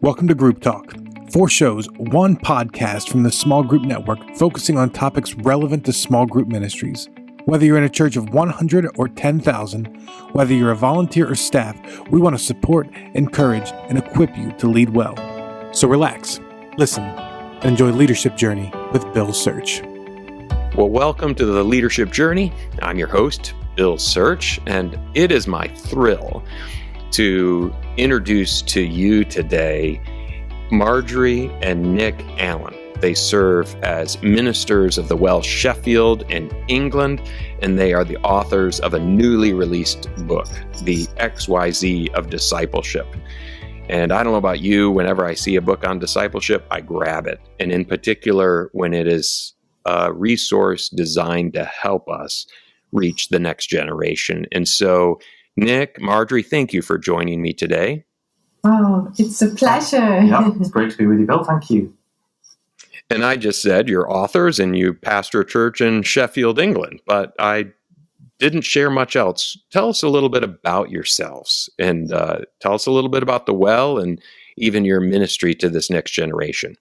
Welcome to Group Talk. 4 shows, 1 podcast from the Small Group Network focusing on topics relevant to small group ministries. Whether you're in a church of 100 or 10,000, whether you're a volunteer or staff, we want to support, encourage, and equip you to lead well. So relax, listen, and enjoy Leadership Journey with Bill Search. Well, welcome to the Leadership Journey. I'm your host, Bill Search, and it is my thrill to introduce to you today Marjorie and Nick Allan. They serve as ministers of the Well Sheffield in England, and they are the authors of a newly released book, the XYZ of Discipleship. And I don't know about you, whenever I see a book on discipleship, I grab it. And in particular, when it is a resource designed to help us reach the next generation. And so, Nick, Marjorie, thank you for joining me today. Oh, it's a pleasure. Yeah, it's great to be with you, Bill. Thank you. And I just said you're authors and you pastor a church in Sheffield, England, but I didn't share much else. Tell us a little bit about yourselves and tell us a little bit about the Well and even your ministry to this next generation.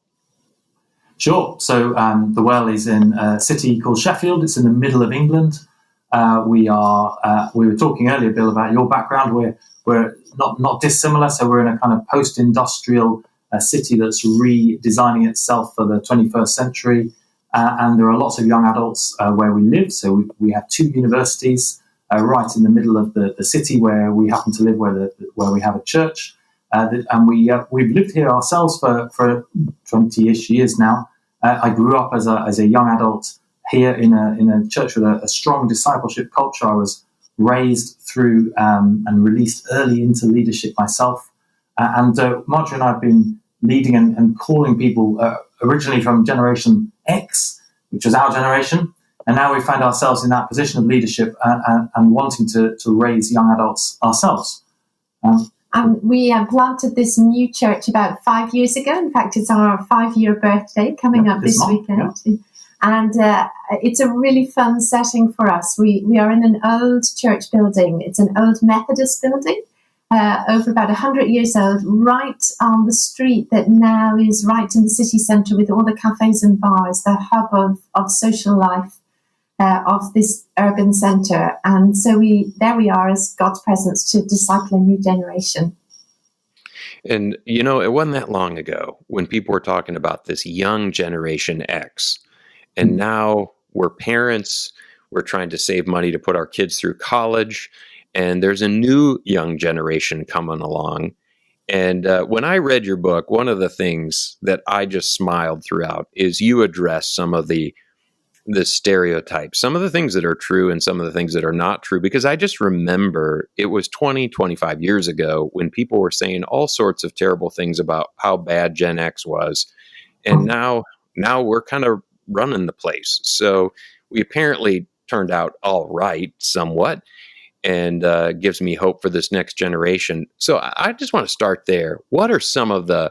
Sure. So the Well is in a city called Sheffield. It's in the middle of England. We were talking earlier, Bill, about your background. We're not dissimilar. So we're in a kind of post-industrial city that's redesigning itself for the 21st century. And there are lots of young adults where we live. So we have 2 universities right in the middle of the city where we happen to live, where we have a church. And we've lived here ourselves for 20-ish years now. I grew up as a young adult here in a church with a strong discipleship culture. I was raised through and released early into leadership myself. And Marjorie and I have been leading and calling people originally from Generation X, which was our generation. And now we find ourselves in that position of leadership and wanting to raise young adults ourselves. We planted this new church about 5 years ago. In fact, it's our 5-year birthday coming up this weekend. Yeah. And it's a really fun setting for us. We are in an old church building. It's an old Methodist building, over about 100 years old, right on the street that now is right in the city centre with all the cafes and bars, the hub of social life of this urban centre. And so there we are as God's presence to disciple a new generation. And, you know, it wasn't that long ago when people were talking about this young Generation X. And now we're parents, we're trying to save money to put our kids through college, and there's a new young generation coming along. And when I read your book, one of the things that I just smiled throughout is you address some of the stereotypes, some of the things that are true and some of the things that are not true, because I just remember it was 25 years ago when people were saying all sorts of terrible things about how bad Gen X was. And now we're kind of running the place. So we apparently turned out all right somewhat, and gives me hope for this next generation. So I just want to start there. What are some of the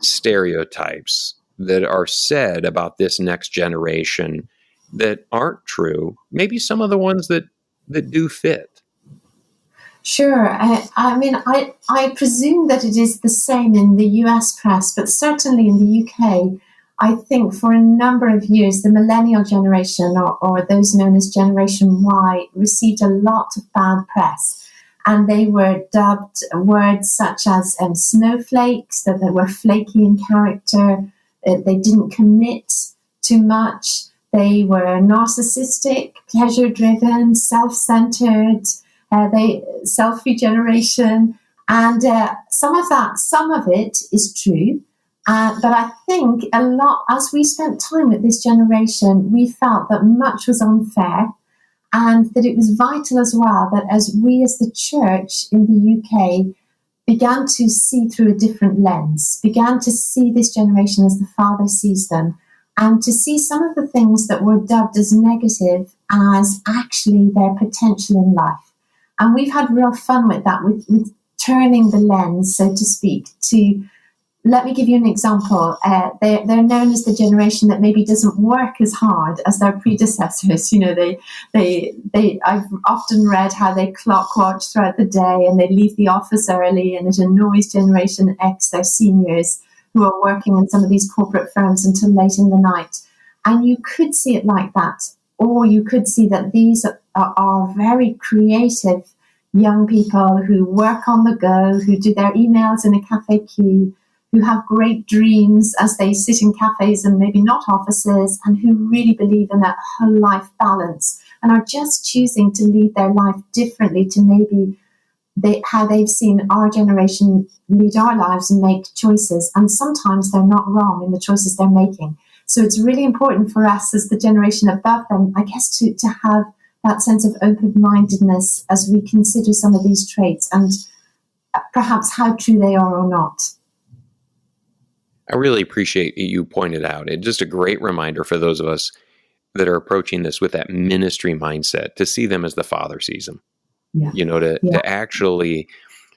stereotypes that are said about this next generation that aren't true? Maybe some of the ones that do fit. Sure. I presume that it is the same in the US press, but certainly in the UK, I think for a number of years, the millennial generation, or those known as Generation Y, received a lot of bad press. And they were dubbed words such as snowflakes, that they were flaky in character, they didn't commit too much, they were narcissistic, pleasure-driven, self-centered, selfie generation. And some of it is true. But I think a lot, as we spent time with this generation, we felt that much was unfair, and that it was vital as well that as we as the church in the UK began to see through a different lens, began to see this generation as the Father sees them, and to see some of the things that were dubbed as negative as actually their potential in life. And we've had real fun with that, with turning the lens, so to speak, to let me give you an example. They're known as the generation that maybe doesn't work as hard as their predecessors. You know, I've often read how they clock watch throughout the day and they leave the office early, and it annoys Generation X, their seniors, who are working in some of these corporate firms until late in the night. And you could see it like that, or you could see that these are very creative young people who work on the go, who do their emails in a cafe queue, who have great dreams as they sit in cafes and maybe not offices, and who really believe in that whole life balance and are just choosing to lead their life differently to maybe how they've seen our generation lead our lives and make choices. And sometimes they're not wrong in the choices they're making. So it's really important for us as the generation above them, I guess, to have that sense of open-mindedness as we consider some of these traits and perhaps how true they are or not. I really appreciate you pointed out. It's just a great reminder for those of us that are approaching this with that ministry mindset to see them as the Father sees them. Yeah. You know, to actually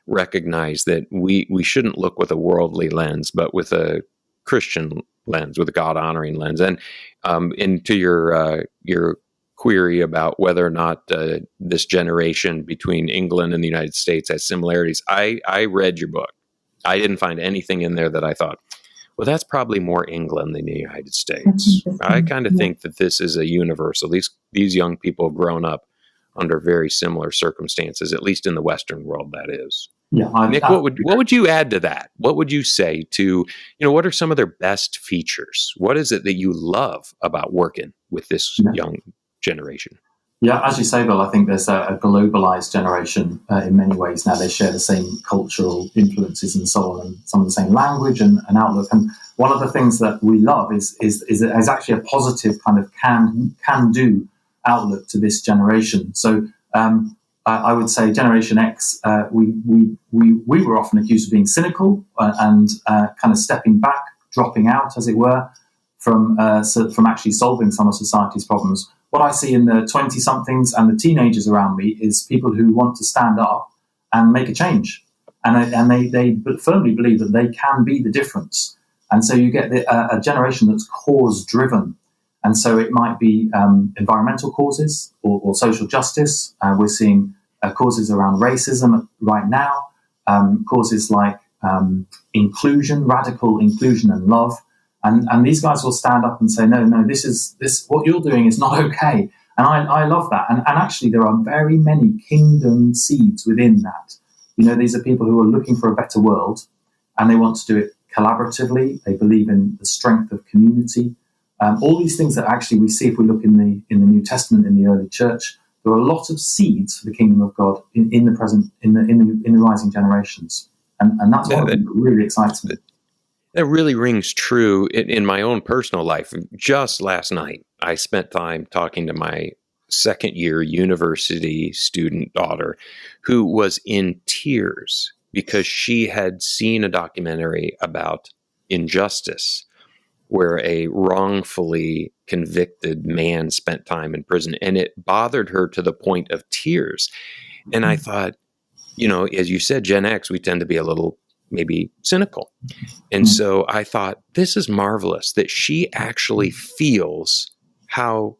recognize that we shouldn't look with a worldly lens, but with a Christian lens, with a God-honoring lens. And into your query about whether or not this generation between England and the United States has similarities, I read your book. I didn't find anything in there that I thought, well, that's probably more England than the United States. I kind of think that this is a universal. These young people have grown up under very similar circumstances, at least in the Western world, that is. Yeah, Nick, what would you add to that? What would you say to, what are some of their best features? What is it that you love about working with this young generation? Yeah, as you say, Bill, I think there's a globalized generation in many ways now. They share the same cultural influences and so on, and some of the same language and outlook. And one of the things that we love is actually a positive kind of can-do outlook to this generation. So I would say Generation X, we were often accused of being cynical and kind of stepping back, dropping out, as it were, from actually solving some of society's problems. What I see in the 20-somethings and the teenagers around me is people who want to stand up and make a change. And they firmly believe that they can be the difference. And so you get a generation that's cause-driven. And so it might be environmental causes or social justice. We're seeing causes around racism right now, causes like inclusion, radical inclusion and love. And these guys will stand up and say, no, this what you're doing is not okay. And I love that. And actually, there are very many kingdom seeds within that. These are people who are looking for a better world, and they want to do it collaboratively. They believe in the strength of community. All these things that actually we see if we look in the New Testament, in the early church, there are a lot of seeds for the kingdom of God in the present, in the rising generations. And that's what really excites me. That really rings true in my own personal life. Just last night, I spent time talking to my second-year university student daughter who was in tears because she had seen a documentary about injustice where a wrongfully convicted man spent time in prison, and it bothered her to the point of tears. And I thought, as you said, Gen X, we tend to be a little maybe cynical. And so I thought, this is marvelous that she actually feels how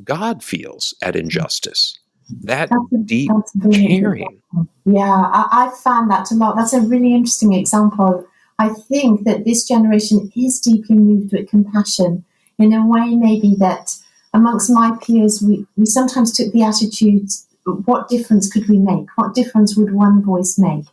God feels at injustice. That's deep caring. Yeah, I've found that a lot. That's a really interesting example. I think that this generation is deeply moved with compassion in a way maybe that amongst my peers, we sometimes took the attitude, what difference could we make? What difference would one voice make?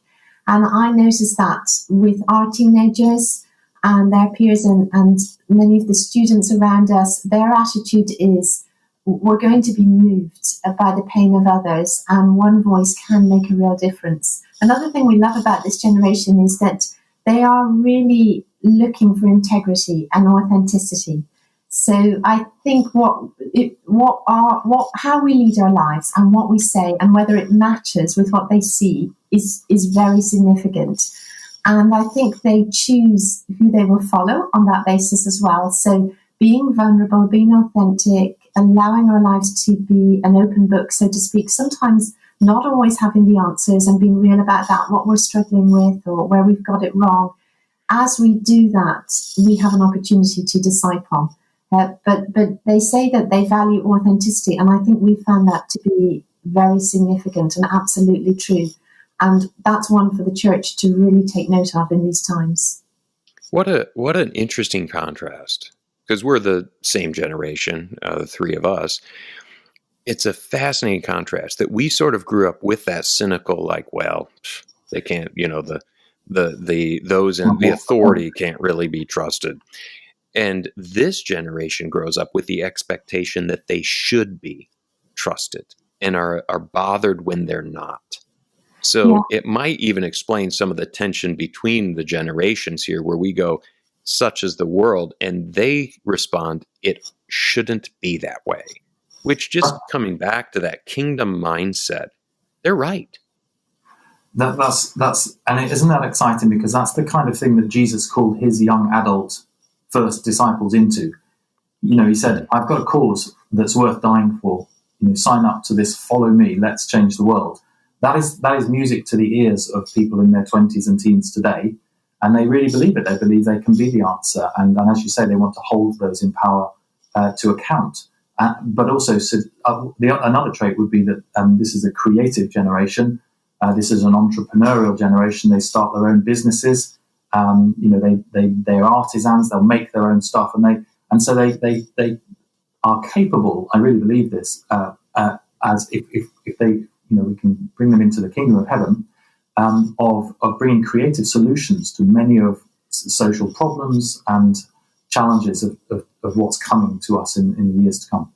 And I noticed that with our teenagers and their peers and many of the students around us, their attitude is, we're going to be moved by the pain of others, and one voice can make a real difference. Another thing we love about this generation is that they are really looking for integrity and authenticity. So I think how we lead our lives and what we say and whether it matches with what they see is very significant. And I think they choose who they will follow on that basis as well. So being vulnerable, being authentic, allowing our lives to be an open book, so to speak, sometimes not always having the answers and being real about that, what we're struggling with or where we've got it wrong. as we do that, we have an opportunity to disciple. But they say that they value authenticity, and I think we found that to be very significant and absolutely true. And that's one for the church to really take note of in these times. What an interesting contrast, because we're the same generation, the three of us. It's a fascinating contrast that we sort of grew up with that cynical, like, well, they can't, those in the authority can't really be trusted. And this generation grows up with the expectation that they should be trusted and are bothered when they're not. So it might even explain some of the tension between the generations here, where we go, such is the world, and they respond, it shouldn't be that way. Which, just coming back to that kingdom mindset, they're right. That's and isn't that exciting? Because that's the kind of thing that Jesus called his young adult first disciples into. He said, I've got a cause that's worth dying for. Sign up to this, follow me, let's change the world. That is music to the ears of people in their 20s and teens today, and they really believe it. They believe they can be the answer, and as you say, they want to hold those in power to account. But also, another trait would be that this is a creative generation. This is an entrepreneurial generation. They start their own businesses. They're artisans. They'll make their own stuff, and so they are capable. I really believe this. As if they, we can bring them into the kingdom of heaven, of bringing creative solutions to many of social problems and challenges of what's coming to us in the years to come.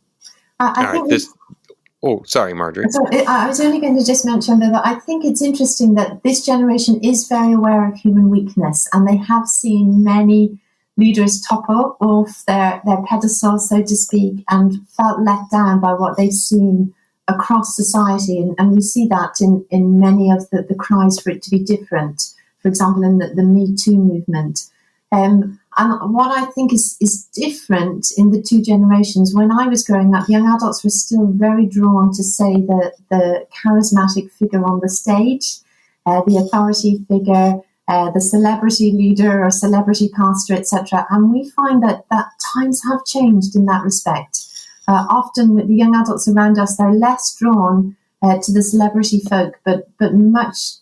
Sorry, Marjorie. So I was only going to just mention that I think it's interesting that this generation is very aware of human weakness, and they have seen many leaders topple off their pedestal, so to speak, and felt let down by what they've seen across society. And we see that in many of the cries for it to be different, for example, in the Me Too movement. And what I think is different in the two generations, when I was growing up, young adults were still very drawn to, say, the charismatic figure on the stage, the authority figure, the celebrity leader or celebrity pastor, etc. And we find that times have changed in that respect. Often with the young adults around us, they're less drawn to the celebrity folk, but much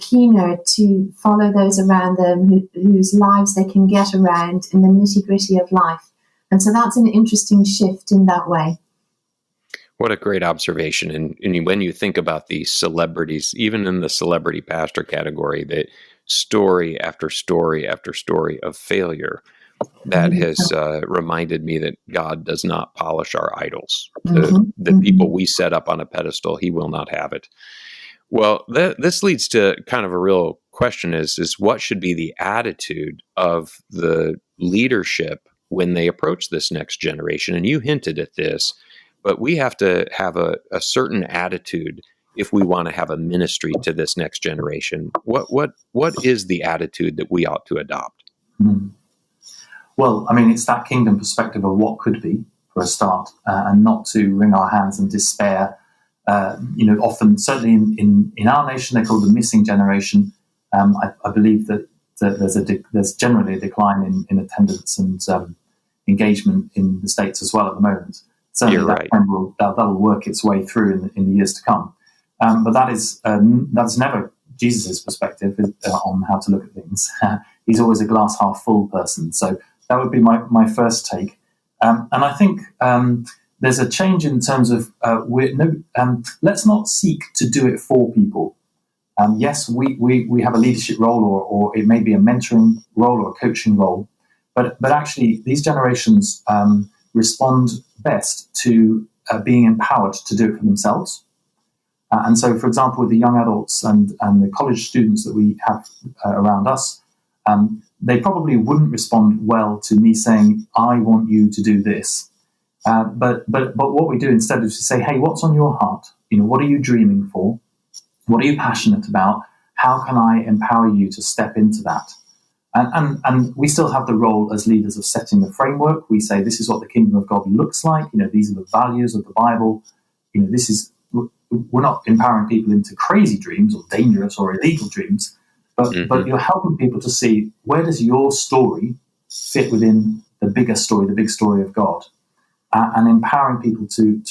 keener to follow those around them whose lives they can get around in the nitty-gritty of life. And so that's an interesting shift in that way. What a great observation. And when you think about these celebrities, even in the celebrity pastor category, that story after story after story of failure, that has reminded me that God does not polish our idols. The people we set up on a pedestal, he will not have it. Well, this leads to kind of a real question is what should be the attitude of the leadership when they approach this next generation? And you hinted at this, but we have to have a certain attitude if we want to have a ministry to this next generation. What is the attitude that we ought to adopt? Well, I mean, it's that kingdom perspective of what could be, for a start, and not to wring our hands and despair. Often, certainly in our nation, they're called the missing generation. I believe that there's generally a decline in attendance and engagement in the States as well at the moment. Certainly, that'll work its way through in the years to come. But that's never Jesus' perspective on how to look at things. He's always a glass half full person. So that would be my first take. And I think there's a change in terms of let's not seek to do it for people. Yes, we have a leadership role, or it may be a mentoring role or a coaching role, but actually these generations respond best to being empowered to do it for themselves. And so, for example, with the young adults and the college students that we have around us, they probably wouldn't respond well to me saying, "I want you to do this." But what we do instead is to say, "Hey, what's on your heart? What are you dreaming for? What are you passionate about? How can I empower you to step into that?" And we still have the role as leaders of setting the framework. We say, "This is what the kingdom of God looks like. These are the values of the Bible. We're not empowering people into crazy dreams or dangerous or illegal dreams, but you're helping people to see, where does your story fit within the bigger story, the big story of God, and empowering people to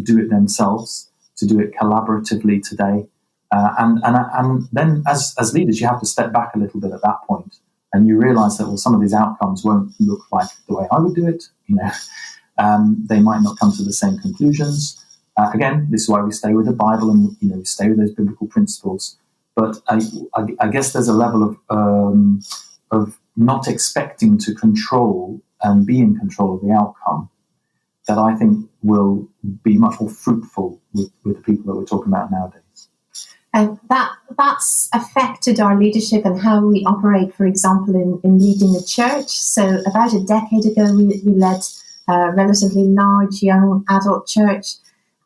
do it themselves, to do it collaboratively today. And then as leaders, you have to step back a little bit at that point, and you realize that, well, some of these outcomes won't look like the way I would do it. They might not come to the same conclusions. Again, this is why we stay with the Bible, and we stay with those biblical principles. But I guess there's a level of not expecting to control and be in control of the outcome that I think will be much more fruitful with the people that we're talking about nowadays. And that's affected our leadership and how we operate, for example, in leading a church. So about a decade ago, we led a relatively large young adult church,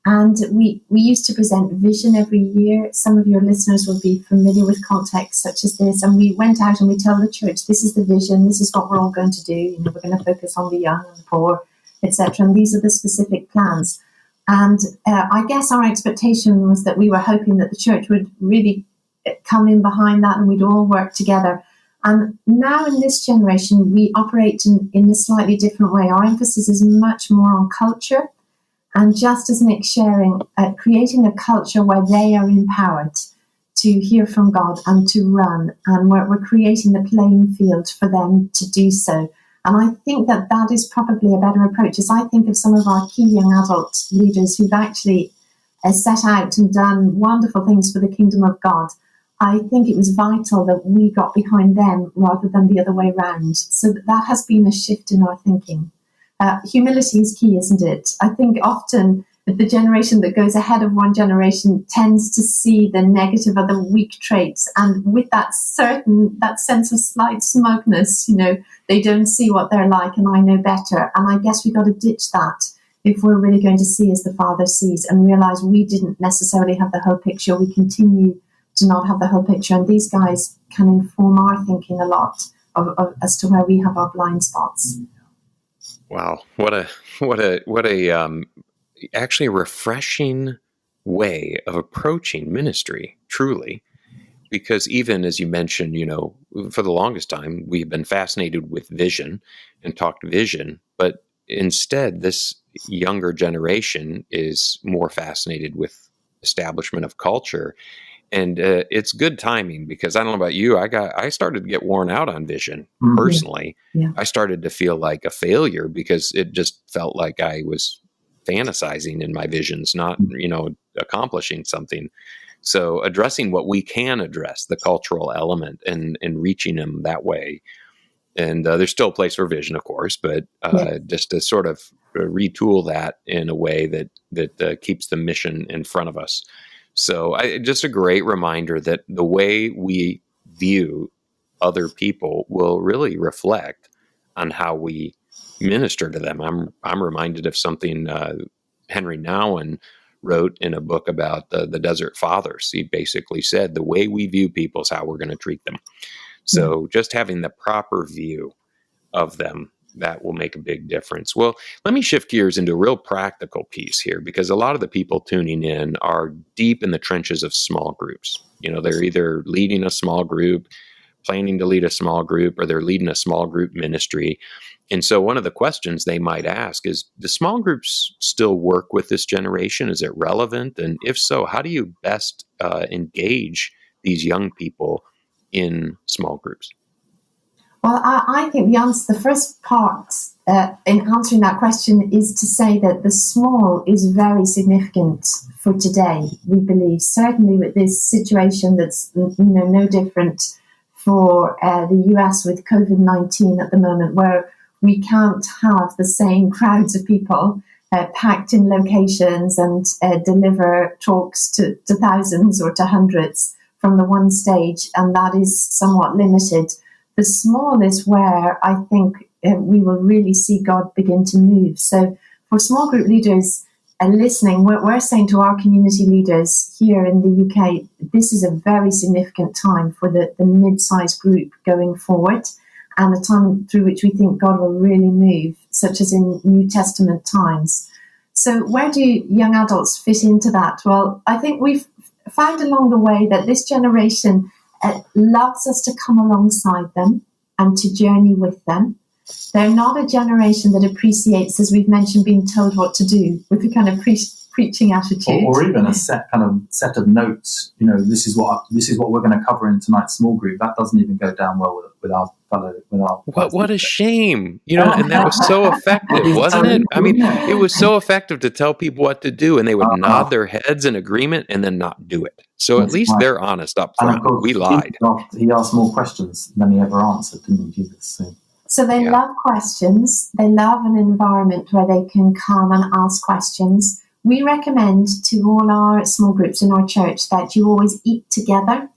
and we used to present vision every year. Some of your listeners will be familiar with contexts such as this. And we went out and we tell the church, this is the vision, this is what we're all going to do. We're going to focus on the young and the poor, etc. And these are the specific plans. And I guess our expectation was that we were hoping that the church would really come in behind that and we'd all work together. And now in this generation, we operate in a slightly different way. Our emphasis is much more on culture. And just as Nick's sharing, creating a culture where they are empowered to hear from God and to run. And we're creating the playing field for them to do so. And I think that is probably a better approach. As I think of some of our key young adult leaders who've actually set out and done wonderful things for the kingdom of God, I think it was vital that we got behind them rather than the other way around. So that has been a shift in our thinking. Humility is key, isn't it? I think often the generation that goes ahead of one generation tends to see the negative or the weak traits, and with that sense of slight smugness, they don't see what they're like, and I know better. And I guess we got to ditch that if we're really going to see as the Father sees, and realize we didn't necessarily have the whole picture. We continue to not have the whole picture, and these guys can inform our thinking a lot as to where we have our blind spots. Wow, what a actually refreshing way of approaching ministry, truly. Because even as you mentioned, for the longest time, we've been fascinated with vision and talked vision, but instead this younger generation is more fascinated with establishment of culture. And it's good timing, because I don't know about you, I started to get worn out on vision personally. Yeah. I started to feel like a failure because it just felt like I was fantasizing in my visions, not, accomplishing something. So addressing what we can address, the cultural element, and reaching them that way. And there's still a place for vision, of course, but just to sort of retool that in a way that keeps the mission in front of us. So just a great reminder that the way we view other people will really reflect on how we minister to them. I'm reminded of something Henry Nouwen wrote in a book about the Desert Fathers. He basically said the way we view people is how we're going to treat them. So just having the proper view of them, that will make a big difference. Well, let me shift gears into a real practical piece here, because a lot of the people tuning in are deep in the trenches of small groups. They're either leading a small group, planning to lead a small group, or they're leading a small group ministry. And so one of the questions they might ask is, do small groups still work with this generation? Is it relevant? And if so, how do you best engage these young people in small groups? Well, I think the first part in answering that question is to say that the small is very significant for today, we believe, certainly with this situation that's no different for the US with COVID-19 at the moment, where we can't have the same crowds of people packed in locations and deliver talks to thousands or to hundreds from the one stage, and that is somewhat limited. The small is where I think we will really see God begin to move. So for small group leaders listening, we're saying to our community leaders here in the UK, this is a very significant time for the mid-sized group going forward, and a time through which we think God will really move, such as in New Testament times. So where do young adults fit into that? Well, I think we've found along the way that this generation loves us to come alongside them and to journey with them. They're not a generation that appreciates, as we've mentioned, being told what to do with a kind of preaching attitude, or even a set of notes. This is what we're going to cover in tonight's small group. That doesn't even go down well with our What a shame, and that was so effective, wasn't it? I mean, it was so effective to tell people what to do, and they would nod their heads in agreement and then not do it. So at least they're honest up front. And of course, we lied. He asked more questions than he ever answered, didn't he, Jesus? So they love questions. They love an environment where they can come and ask questions. We recommend to all our small groups in our church that you always eat together,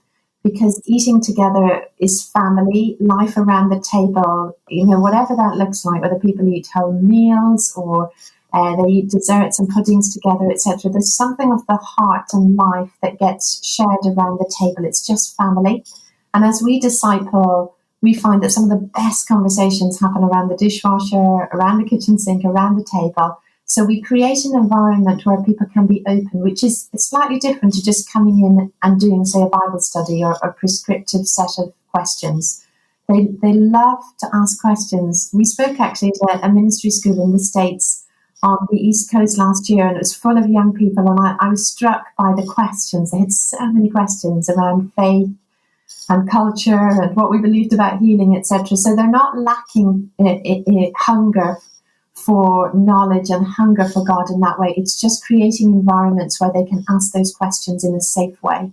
because eating together is family, life around the table, whatever that looks like, whether people eat whole meals or they eat desserts and puddings together, etc. There's something of the heart and life that gets shared around the table. It's just family. And as we disciple, we find that some of the best conversations happen around the dishwasher, around the kitchen sink, around the table. So we create an environment where people can be open, which is slightly different to just coming in and doing, say, a Bible study or a prescriptive set of questions. They love to ask questions. We spoke actually at a ministry school in the States on the East Coast last year, and it was full of young people, and I was struck by the questions. They had so many questions around faith and culture and what we believed about healing, etc. So they're not lacking hunger for knowledge and hunger for God in that way. It's just creating environments where they can ask those questions in a safe way.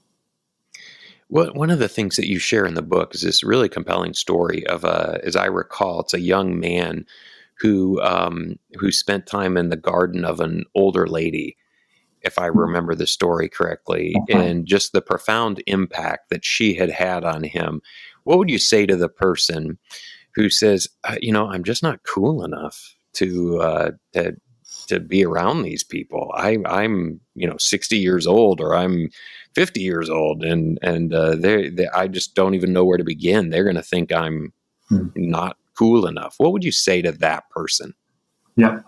Well, one of the things that you share in the book is this really compelling story of, as I recall, it's a young man who spent time in the garden of an older lady, if I remember the story correctly, and just the profound impact that she had on him. What would you say to the person who says, I'm just not cool enough to be around these people? I'm 60 years old, or I'm 50 years old, and I just don't even know where to begin. They're going to think I'm not cool enough. What would you say to that person? Yeah,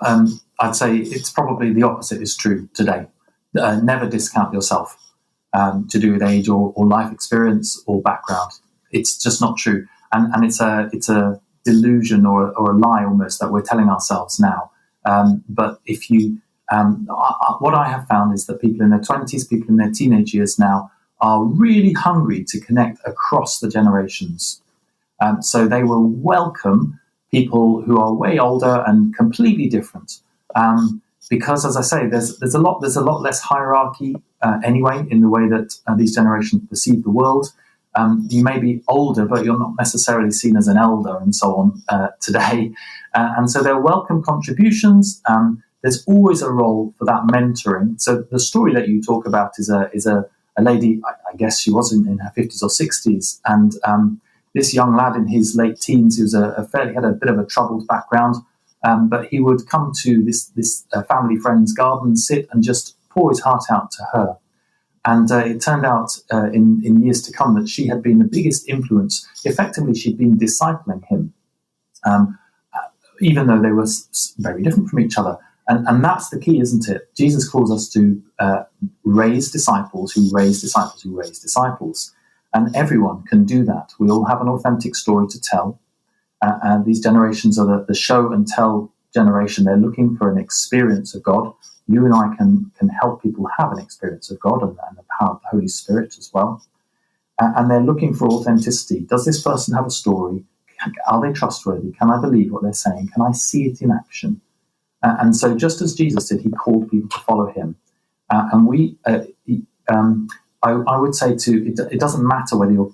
I'd say it's probably the opposite is true today. Never discount yourself to do with age or life experience or background. It's just not true, and it's a delusion or a lie almost that we're telling ourselves now. But if you, what I have found is that people in their 20s, people in their teenage years now are really hungry to connect across the generations. So they will welcome people who are way older and completely different. Because, as I say, there's a lot less hierarchy anyway in the way that these generations perceive the world. You may be older, but you're not necessarily seen as an elder and so on today. And so they'll welcome contributions. There's always a role for that mentoring. So the story that you talk about is a lady, I guess she was in her 50s or 60s, and this young lad in his late teens, who was had a bit of a troubled background, but he would come to this family friend's garden, sit and just pour his heart out to her. And it turned out in years to come that she had been the biggest influence. Effectively, she'd been discipling him, even though they were very different from each other. And that's the key, isn't it? Jesus calls us to raise disciples who raise disciples who raise disciples. And everyone can do that. We all have an authentic story to tell. And these generations are the show and tell generation. They're looking for an experience of God. You and I can help people have an experience of God and the power of the Holy Spirit as well. And they're looking for authenticity. Does this person have a story? Are they trustworthy? Can I believe what they're saying? Can I see it in action? And so just as Jesus did, he called people to follow him. I would say it doesn't matter whether you're,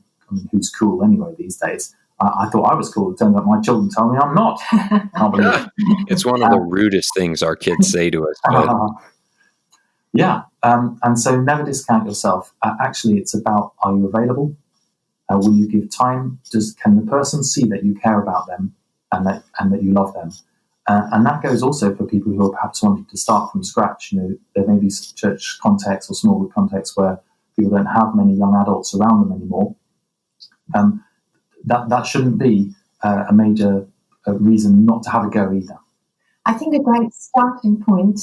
who's cool anyway these days. I thought I was cool. It turns out my children tell me I'm not. Can't believe it. It's one of the rudest things our kids say to us. Yeah. And so never discount yourself. Actually, it's about, are you available? Will you give time? Can the person see that you care about them and that you love them? And that goes also for people who are perhaps wanting to start from scratch. There may be church contexts or small group contexts where people don't have many young adults around them anymore. That shouldn't be a major reason not to have a go either. I think a great starting point,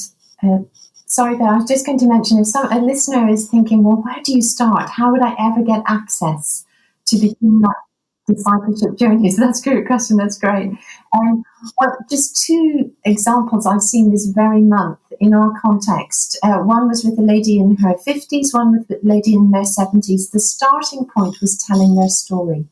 sorry, but I was just going to mention, if a listener is thinking, well, where do you start? How would I ever get access to begin that discipleship journey? So that's a great question. That's great. Well, just two examples I've seen this very month in our context. One was with a lady in her 50s, one with a lady in their 70s. The starting point was telling their story.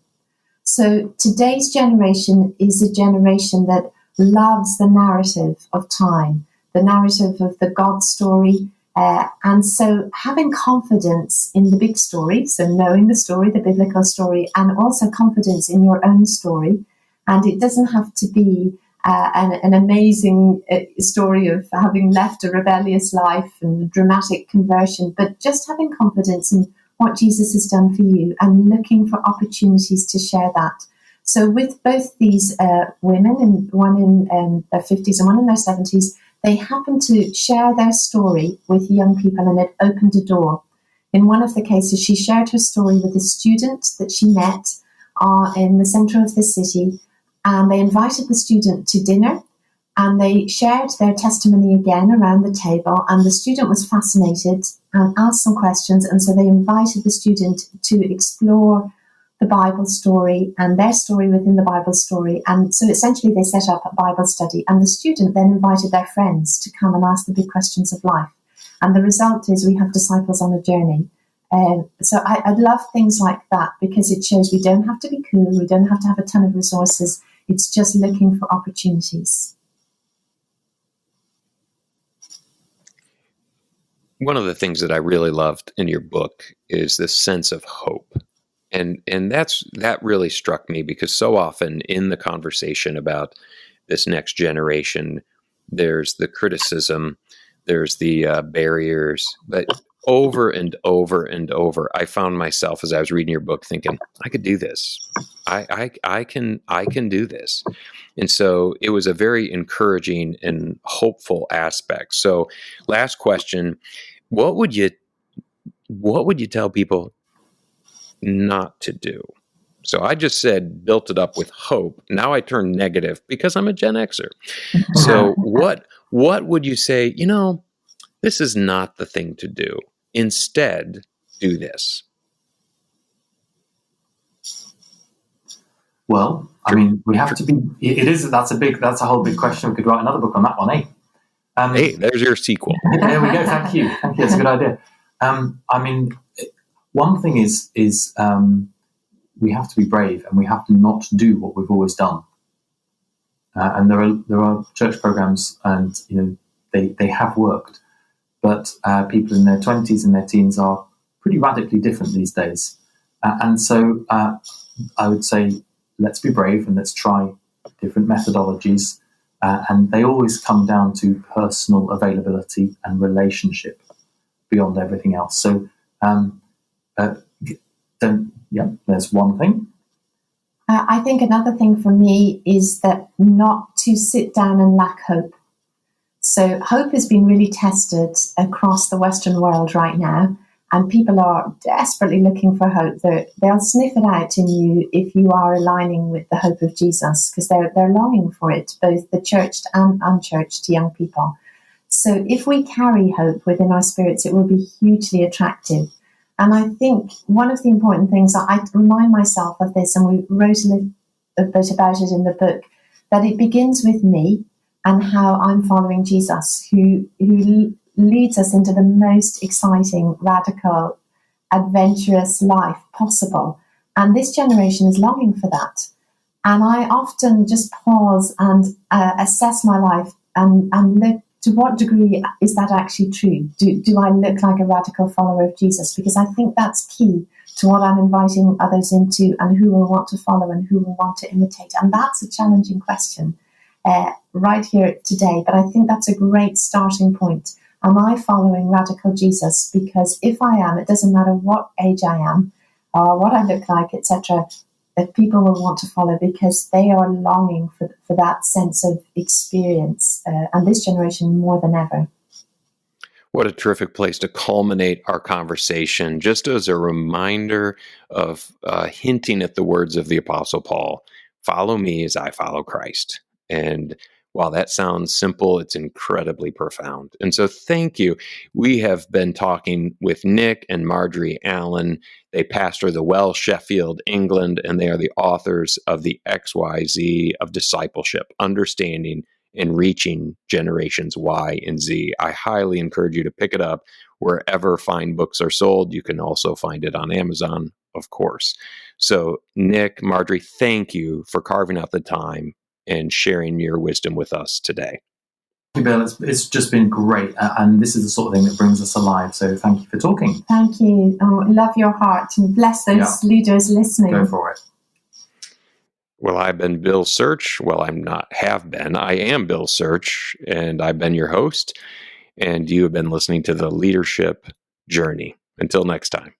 So today's generation is a generation that loves the narrative of time, the narrative of the God story. And so having confidence in the big story, so knowing the story, the biblical story, and also confidence in your own story. And it doesn't have to be an amazing story of having left a rebellious life and dramatic conversion, but just having confidence in what Jesus has done for you and looking for opportunities to share that. So with both these women, and one in their 50s and one in their 70s, they happened to share their story with young people, and it opened a door. In one of the cases, she shared her story with a student that she met in the centre of the city, and they invited the student to dinner, and they shared their testimony again around the table, and the student was fascinated and asked some questions, and so they invited the student to explore the Bible story and their story within the Bible story. And so essentially they set up a Bible study, and the student then invited their friends to come and ask the big questions of life. And the result is we have disciples on a journey. So I love things like that, because it shows we don't have to be cool, we don't have to have a ton of resources. It's just looking for opportunities. One of the things that I really loved in your book is this sense of hope. And that really struck me, because so often in the conversation about this next generation, there's the criticism, there's the barriers, but over and over and over, I found myself, as I was reading your book, thinking, I could do this. I can do this. And so it was a very encouraging and hopeful aspect. So last question, what would you tell people not to do? So I just said, built it up with hope. Now I turn negative because I'm a Gen Xer. So what would you say, this is not the thing to do. Instead, do this. Well, I mean, we have to be, that's a whole big question. We could write another book on that one, eh? Hey, there's your sequel. There we go. Thank you. It's a good idea. I mean, one thing is we have to be brave, and we have to not do what we've always done. And there are church programs, and they have worked, but people in their 20s and their teens are pretty radically different these days. And so I would say, let's be brave and let's try different methodologies. And they always come down to personal availability and relationship beyond everything else. So there's one thing. I think another thing for me is that not to sit down and lack hope. So hope has been really tested across the Western world right now, and people are desperately looking for hope. They'll sniff it out in you if you are aligning with the hope of Jesus, because they're longing for it, both the churched and unchurched young people. So if we carry hope within our spirits, it will be hugely attractive. And I think one of the important things, I remind myself of this, and we wrote a little bit about it in the book, that it begins with me and how I'm following Jesus, who leads us into the most exciting, radical, adventurous life possible. And this generation is longing for that. And I often just pause and assess my life and look, to what degree is that actually true? Do I look like a radical follower of Jesus? Because I think that's key to what I'm inviting others into, and who will want to follow and who will want to imitate. And that's a challenging question right here today. But I think that's a great starting point. Am I following radical Jesus? Because if I am, it doesn't matter what age I am or what I look like, etc., that people will want to follow, because they are longing for that sense of experience, and this generation more than ever. What a terrific place to culminate our conversation, just as a reminder of hinting at the words of the Apostle Paul, follow me as I follow Christ. And While that sounds simple, it's incredibly profound. And so thank you. We have been talking with Nick and Marjorie Allan. They pastor the Well Sheffield, England, and they are the authors of the XYZ of Discipleship, Understanding and Reaching Generations Y and Z. I highly encourage you to pick it up wherever fine books are sold. You can also find it on Amazon, of course. So Nick, Marjorie, thank you for carving out the time and sharing your wisdom with us today. Thank you, Bill. It's just been great. And this is the sort of thing that brings us alive. So thank you for talking. Thank you. Love your heart and bless those leaders listening. Go for it. Well, I've been Bill Search. Well, I am Bill Search, and I've been your host. And you have been listening to the Leadership Journey. Until next time.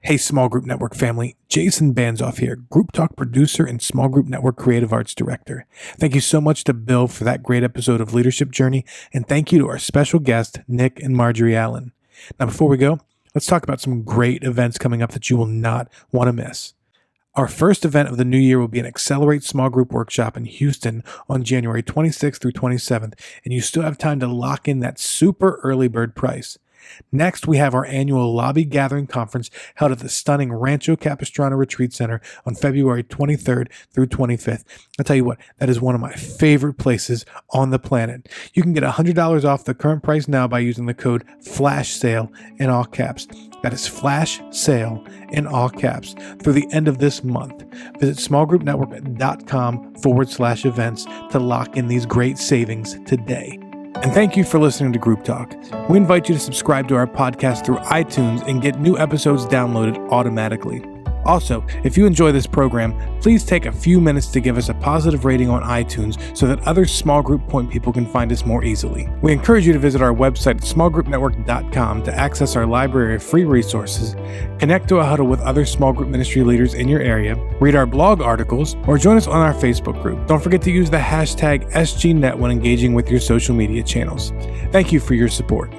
Hey, Small Group Network family, Jason Banzoff here, Group Talk producer and Small Group Network Creative Arts Director. Thank you so much to Bill for that great episode of Leadership Journey, and thank you to our special guest, Nick and Marjorie Allan. Now, before we go, let's talk about some great events coming up that you will not want to miss. Our first event of the new year will be an Accelerate Small Group Workshop in Houston on January 26th through 27th, and you still have time to lock in that super early bird price. Next, we have our annual Lobby Gathering Conference held at the stunning Rancho Capistrano Retreat Center on February 23rd through 25th. I'll tell you what, that is one of my favorite places on the planet. You can get $100 off the current price now by using the code FLASHSALE in all caps. That is FLASHSALE in all caps through the end of this month. Visit smallgroupnetwork.com/events to lock in these great savings today. And thank you for listening to Group Talk. We invite you to subscribe to our podcast through iTunes and get new episodes downloaded automatically. Also, if you enjoy this program, please take a few minutes to give us a positive rating on iTunes so that other small group point people can find us more easily. We encourage you to visit our website at smallgroupnetwork.com to access our library of free resources, connect to a huddle with other small group ministry leaders in your area, read our blog articles, or join us on our Facebook group. Don't forget to use the hashtag SGNet when engaging with your social media channels. Thank you for your support.